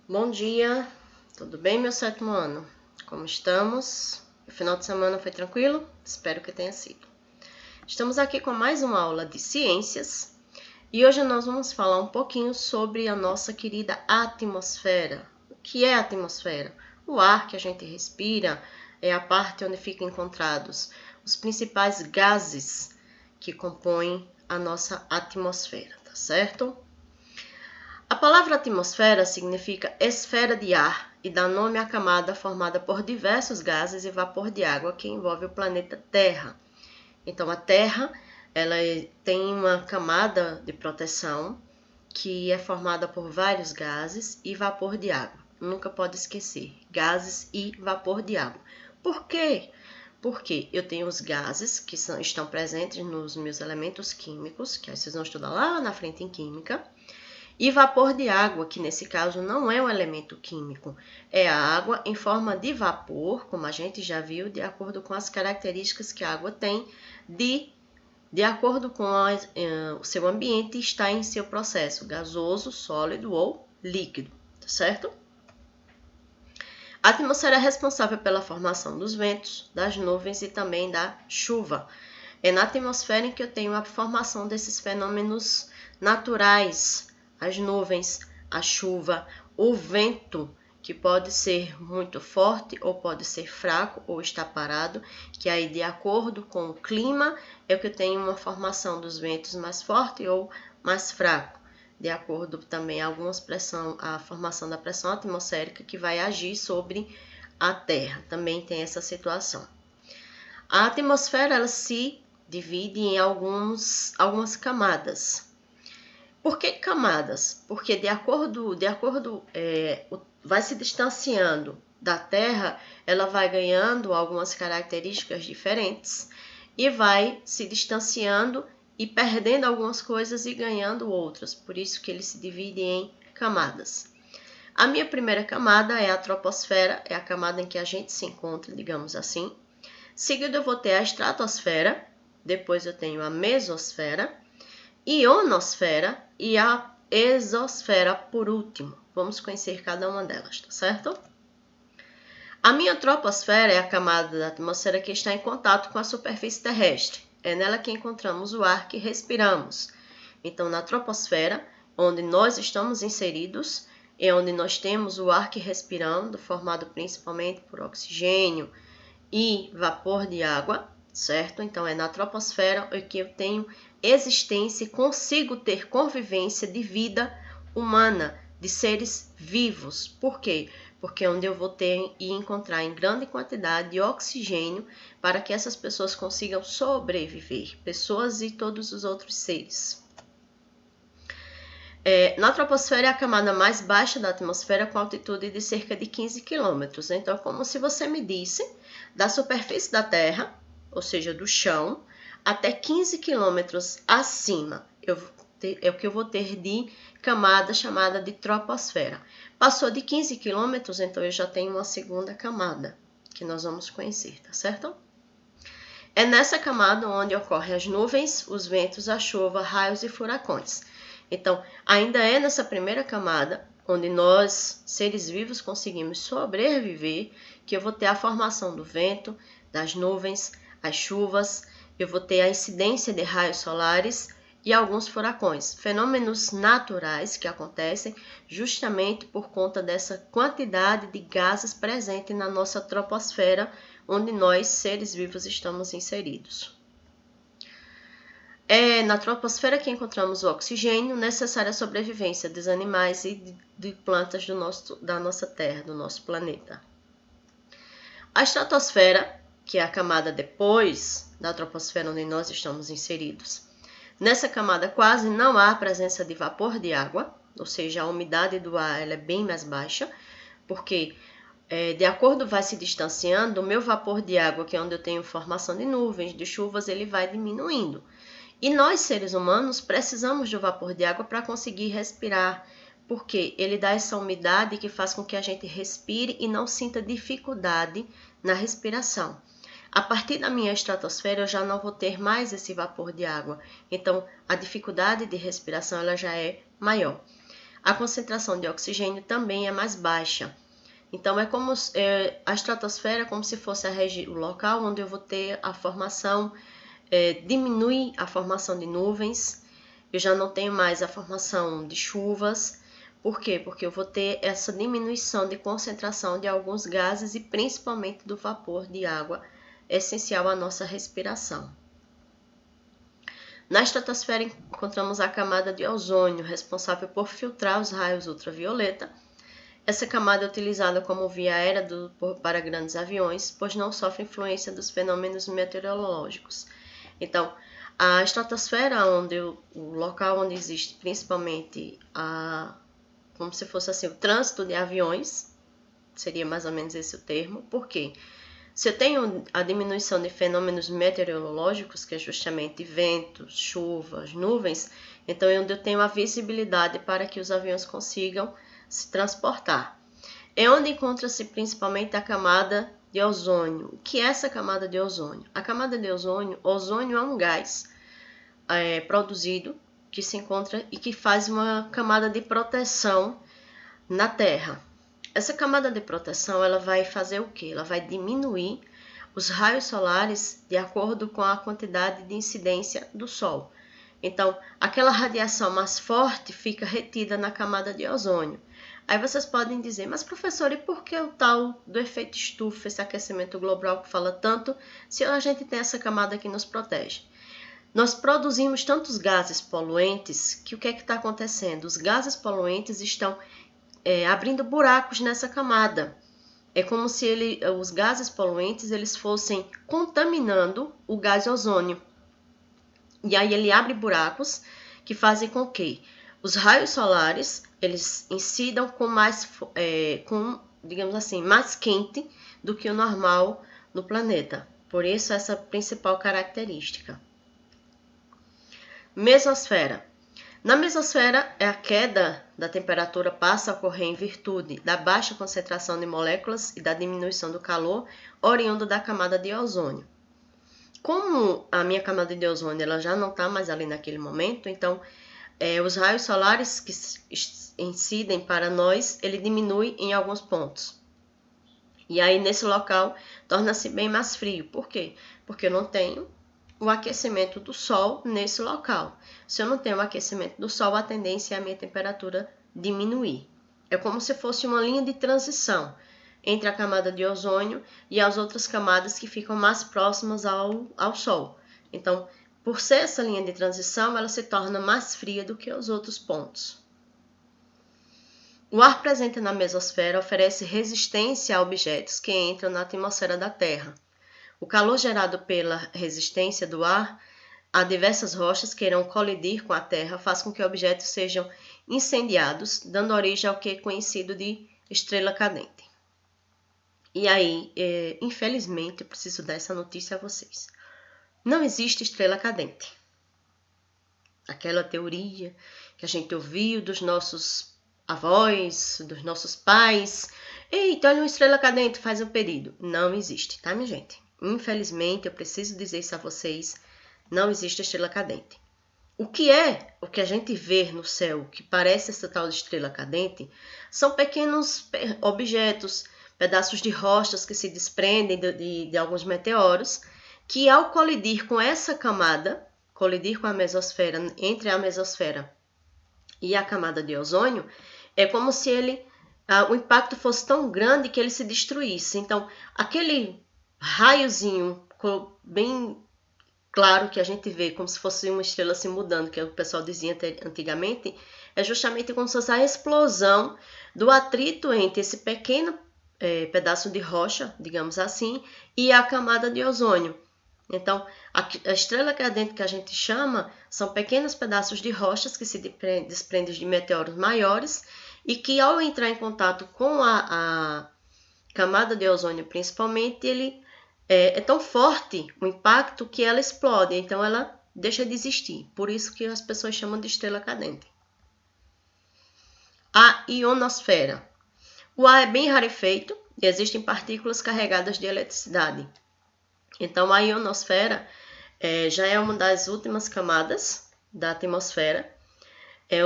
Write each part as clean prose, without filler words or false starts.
Bom dia, tudo bem, meu sétimo ano? Como estamos? O final de semana foi tranquilo? Espero que tenha sido. Estamos aqui com mais uma aula de ciências e hoje nós vamos falar um pouquinho sobre a nossa querida atmosfera. O que é a atmosfera? O ar que a gente respira é a parte onde ficam encontrados os principais gases que compõem a nossa atmosfera, tá certo? A palavra atmosfera significa esfera de ar e dá nome à camada formada por diversos gases e vapor de água que envolve o planeta Terra. Então, a Terra ela tem uma camada de proteção que é formada por vários gases e vapor de água. Nunca pode esquecer, gases e vapor de água. Por quê? Porque eu tenho os gases que estão presentes nos meus elementos químicos, que aí vocês vão estudar lá na frente em química, e vapor de água, que nesse caso não é um elemento químico, é a água em forma de vapor, como a gente já viu, de acordo com as características que a água tem, de acordo com o seu ambiente está em seu processo gasoso, sólido ou líquido, tá certo? A atmosfera é responsável pela formação dos ventos, das nuvens e também da chuva. É na atmosfera em que eu tenho a formação desses fenômenos naturais, as nuvens, a chuva, o vento, que pode ser muito forte ou pode ser fraco ou está parado, que aí de acordo com o clima é que eu tenho uma formação dos ventos mais forte ou mais fraco, de acordo também a formação da pressão atmosférica que vai agir sobre a Terra, também tem essa situação. A atmosfera ela se divide em algumas camadas. Por que camadas? Porque vai se distanciando da Terra, ela vai ganhando algumas características diferentes e vai se distanciando e perdendo algumas coisas e ganhando outras. Por isso que ele se divide em camadas. A minha primeira camada é a troposfera, é a camada em que a gente se encontra, digamos assim. Seguido eu vou ter a estratosfera, depois eu tenho a mesosfera, ionosfera e a exosfera por último. Vamos conhecer cada uma delas, tá certo? A minha troposfera é a camada da atmosfera que está em contato com a superfície terrestre. É nela que encontramos o ar que respiramos. Então, na troposfera, onde nós estamos inseridos, é onde nós temos o ar que respiramos, formado principalmente por oxigênio e vapor de água, certo? Então, é na troposfera que eu tenho existência e consigo ter convivência de vida humana, de seres vivos. Por quê? Porque é onde eu vou ter e encontrar em grande quantidade de oxigênio para que essas pessoas consigam sobreviver, pessoas e todos os outros seres. Na troposfera é a camada mais baixa da atmosfera com altitude de cerca de 15 km. Então, é como se você medisse da superfície da Terra, ou seja, do chão, até 15 km acima. É o que eu vou ter de camada chamada de troposfera. Passou de 15 km, então eu já tenho uma segunda camada, que nós vamos conhecer, tá certo? É nessa camada onde ocorrem as nuvens, os ventos, a chuva, raios e furacões. Então, ainda é nessa primeira camada, onde nós, seres vivos, conseguimos sobreviver, que eu vou ter a formação do vento, das nuvens, as chuvas, eu vou ter a incidência de raios solares e alguns furacões, fenômenos naturais que acontecem justamente por conta dessa quantidade de gases presente na nossa troposfera, onde nós, seres vivos, estamos inseridos. É na troposfera que encontramos o oxigênio necessário à sobrevivência dos animais e de plantas da nossa Terra, do nosso planeta. A estratosfera, que é a camada depois da troposfera onde nós estamos inseridos. Nessa camada quase não há presença de vapor de água, ou seja, a umidade do ar ela é bem mais baixa, porque de acordo vai se distanciando, o meu vapor de água, que é onde eu tenho formação de nuvens, de chuvas, ele vai diminuindo. E nós, seres humanos, precisamos do vapor de água para conseguir respirar, porque ele dá essa umidade que faz com que a gente respire e não sinta dificuldade na respiração. A partir da minha estratosfera, eu já não vou ter mais esse vapor de água, então a dificuldade de respiração ela já é maior. a concentração de oxigênio também é mais baixa. Então, a estratosfera é como se fosse o local onde eu vou ter a formação, diminui a formação de nuvens, eu já não tenho mais a formação de chuvas. Por quê? Porque eu vou ter essa diminuição de concentração de alguns gases e principalmente do vapor de água, essencial à nossa respiração. Na estratosfera encontramos a camada de ozônio, responsável por filtrar os raios ultravioleta. Essa camada é utilizada como via aérea para grandes aviões, pois não sofre influência dos fenômenos meteorológicos. Então, a estratosfera, o local onde existe principalmente como se fosse assim, o trânsito de aviões, seria mais ou menos esse o termo. Por quê? Se eu tenho a diminuição de fenômenos meteorológicos, que é justamente ventos, chuvas, nuvens, então é onde eu tenho a visibilidade para que os aviões consigam se transportar. É onde encontra-se principalmente a camada de ozônio. O que é essa camada de ozônio? A camada de ozônio é um gás produzido que se encontra e que faz uma camada de proteção na Terra. Essa camada de proteção, ela vai fazer o quê? Ela vai diminuir os raios solares de acordo com a quantidade de incidência do Sol. Então, aquela radiação mais forte fica retida na camada de ozônio. Aí vocês podem dizer, mas professor, e por que o tal do efeito estufa, esse aquecimento global que fala tanto, se a gente tem essa camada que nos protege? Nós produzimos tantos gases poluentes que o que é que está acontecendo? Os gases poluentes estão abrindo buracos nessa camada. É como se os gases poluentes eles fossem contaminando o gás ozônio. E aí ele abre buracos que fazem com que os raios solares eles incidam digamos assim, mais quente do que o normal no planeta. Por isso essa principal característica. Mesosfera. Na mesosfera, a queda da temperatura passa a ocorrer em virtude da baixa concentração de moléculas e da diminuição do calor oriundo da camada de ozônio. Como a minha camada de ozônio ela já não está mais ali naquele momento, então os raios solares que incidem para nós, ele diminui em alguns pontos. E aí, nesse local, torna-se bem mais frio. Por quê? Porque eu não tenho o aquecimento do Sol nesse local. Se eu não tenho o aquecimento do Sol, a tendência é a minha temperatura diminuir. É como se fosse uma linha de transição entre a camada de ozônio e as outras camadas que ficam mais próximas ao Sol. Então, por ser essa linha de transição, ela se torna mais fria do que os outros pontos. O ar presente na mesosfera oferece resistência a objetos que entram na atmosfera da Terra. O calor gerado pela resistência do ar a diversas rochas que irão colidir com a Terra faz com que objetos sejam incendiados, dando origem ao que é conhecido de estrela cadente. E aí, infelizmente, eu preciso dar essa notícia a vocês. Não existe estrela cadente. Aquela teoria que a gente ouviu dos nossos avós, dos nossos pais. Eita, olha uma estrela cadente, faz um pedido. Não existe, tá, minha gente? Infelizmente, eu preciso dizer isso a vocês, não existe estrela cadente. O que a gente vê no céu, que parece essa tal de estrela cadente, são pequenos objetos, pedaços de rochas que se desprendem de alguns meteoros, que ao colidir com essa camada, colidir com a mesosfera, entre a mesosfera e a camada de ozônio, é como se o impacto fosse tão grande que ele se destruísse. Então, aquele raiozinho bem claro que a gente vê como se fosse uma estrela se mudando, que o pessoal dizia antigamente, é justamente como se fosse a explosão do atrito entre esse pequeno pedaço de rocha, digamos assim, e a camada de ozônio. Então, a estrela cadente que a gente chama são pequenos pedaços de rochas que se desprendem de meteoros maiores e que, ao entrar em contato com a camada de ozônio, principalmente, ele é tão forte o impacto que ela explode, então ela deixa de existir. Por isso que as pessoas chamam de estrela cadente. A ionosfera. O ar é bem rarefeito e existem partículas carregadas de eletricidade. Então, a ionosfera já é uma das últimas camadas da atmosfera,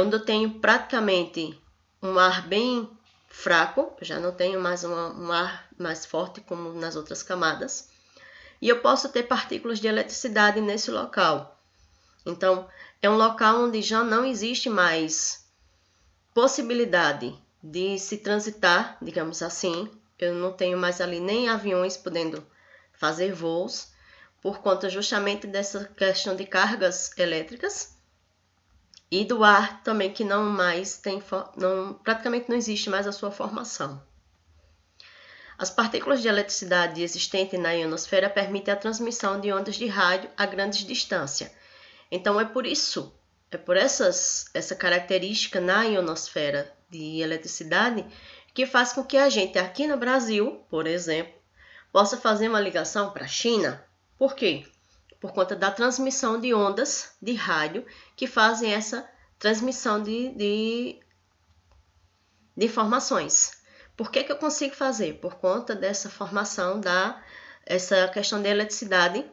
onde eu tenho praticamente um ar bem fraco, já não tenho mais um ar mais forte como nas outras camadas, e eu posso ter partículas de eletricidade nesse local. Então, é um local onde já não existe mais possibilidade de se transitar, digamos assim. Eu não tenho mais ali nem aviões podendo fazer voos, por conta justamente dessa questão de cargas elétricas e do ar também que não mais tem, praticamente não existe mais a sua formação. As partículas de eletricidade existentes na ionosfera permitem a transmissão de ondas de rádio a grandes distâncias. Então é por essa característica na ionosfera de eletricidade que faz com que a gente aqui no Brasil, por exemplo, possa fazer uma ligação para a China. Por quê? Por conta da transmissão de ondas de rádio que fazem essa transmissão de informações. Por que eu consigo fazer? Por conta dessa formação essa questão de eletricidade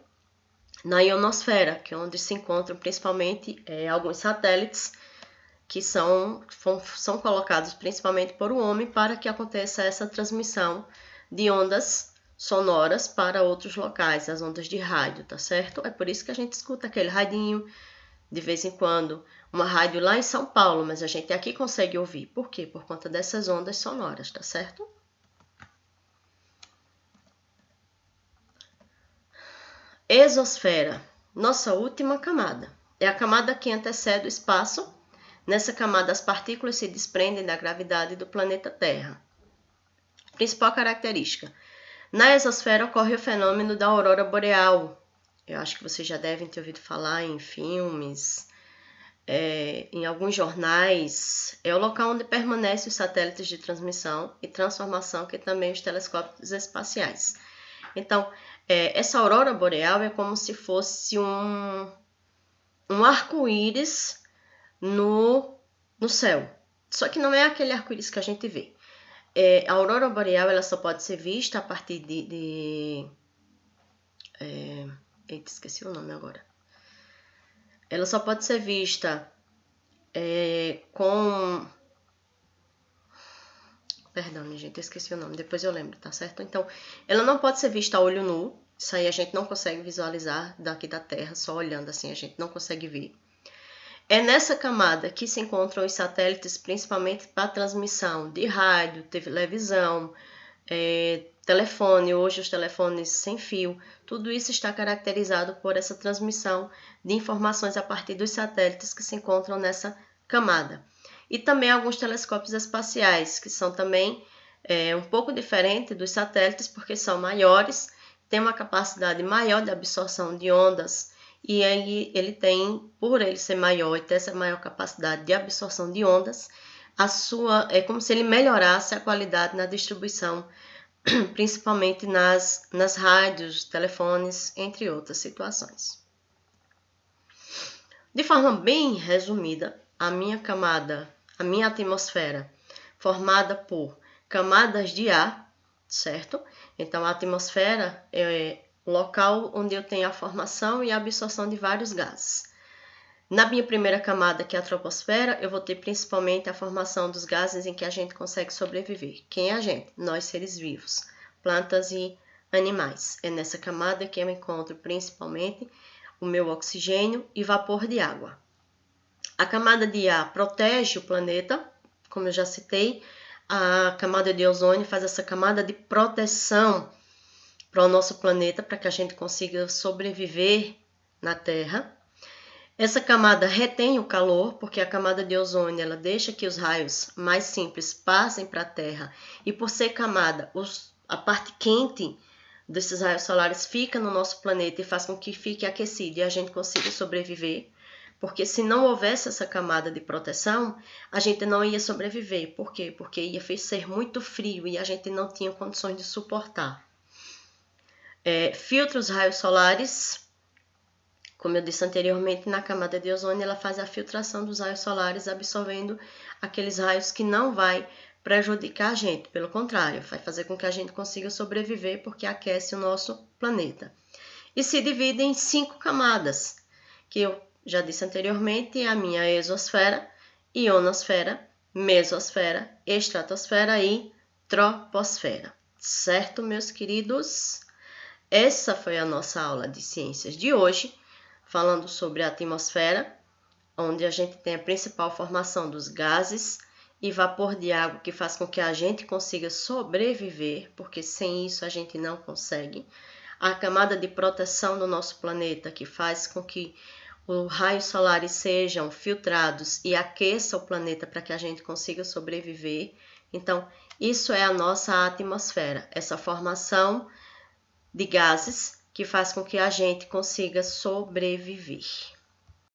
na ionosfera, que é onde se encontram principalmente alguns satélites que são colocados principalmente por o homem para que aconteça essa transmissão de ondas sonoras para outros locais, as ondas de rádio, tá certo? É por isso que a gente escuta aquele radinho de vez em quando, uma rádio lá em São Paulo, mas a gente aqui consegue ouvir. Por quê? Por conta dessas ondas sonoras, tá certo? Exosfera, nossa última camada. É a camada que antecede o espaço. Nessa camada, as partículas se desprendem da gravidade do planeta Terra. Principal característica. Na exosfera ocorre o fenômeno da aurora boreal. Eu acho que vocês já devem ter ouvido falar em filmes, em alguns jornais. É o local onde permanecem os satélites de transmissão e transformação, que também os telescópios espaciais. Então, essa aurora boreal é como se fosse um arco-íris no céu. Só que não é aquele arco-íris que a gente vê. A aurora boreal ela só pode ser vista a partir eita, esqueci o nome agora. Ela só pode ser vista com... Perdão, minha gente, eu esqueci o nome, depois eu lembro, tá certo? Então, ela não pode ser vista a olho nu. Isso aí a gente não consegue visualizar daqui da Terra, só olhando assim, a gente não consegue ver. É nessa camada que se encontram os satélites, principalmente para transmissão de rádio, televisão, telefone, hoje os telefones sem fio, tudo isso está caracterizado por essa transmissão de informações a partir dos satélites que se encontram nessa camada. E também alguns telescópios espaciais, que são também um pouco diferentes dos satélites, porque são maiores, têm uma capacidade maior de absorção de ondas, e aí ele tem, por ele ser maior e ter essa maior capacidade de absorção de ondas, é como se ele melhorasse a qualidade na distribuição, principalmente nas rádios, telefones, entre outras situações. De forma bem resumida, a minha atmosfera, formada por camadas de ar, certo? Então, a atmosfera é o local onde eu tenho a formação e a absorção de vários gases. Na minha primeira camada, que é a troposfera, eu vou ter principalmente a formação dos gases em que a gente consegue sobreviver. Quem é a gente? Nós, seres vivos, plantas e animais. É nessa camada que eu encontro principalmente o meu oxigênio e vapor de água. A camada de ar protege o planeta, como eu já citei. A camada de ozônio faz essa camada de proteção para o nosso planeta, para que a gente consiga sobreviver na Terra. Essa camada retém o calor, porque a camada de ozônio ela deixa que os raios mais simples passem para a Terra, e por ser camada, a parte quente desses raios solares fica no nosso planeta e faz com que fique aquecido e a gente consiga sobreviver. Porque se não houvesse essa camada de proteção, a gente não ia sobreviver. Por quê? Porque ia ser muito frio e a gente não tinha condições de suportar. Filtra os raios solares. Como eu disse anteriormente, na camada de ozônio, ela faz a filtração dos raios solares, absorvendo aqueles raios que não vai prejudicar a gente. Pelo contrário, vai fazer com que a gente consiga sobreviver, porque aquece o nosso planeta. E se divide em 5 camadas, que eu já disse anteriormente, a minha exosfera, ionosfera, mesosfera, estratosfera e troposfera. Certo, meus queridos? Essa foi a nossa aula de ciências de hoje, falando sobre a atmosfera, onde a gente tem a principal formação dos gases e vapor de água, que faz com que a gente consiga sobreviver, porque sem isso a gente não consegue. A camada de proteção do nosso planeta, que faz com que os raios solares sejam filtrados e aqueça o planeta para que a gente consiga sobreviver. Então, isso é a nossa atmosfera, essa formação de gases que faz com que a gente consiga sobreviver.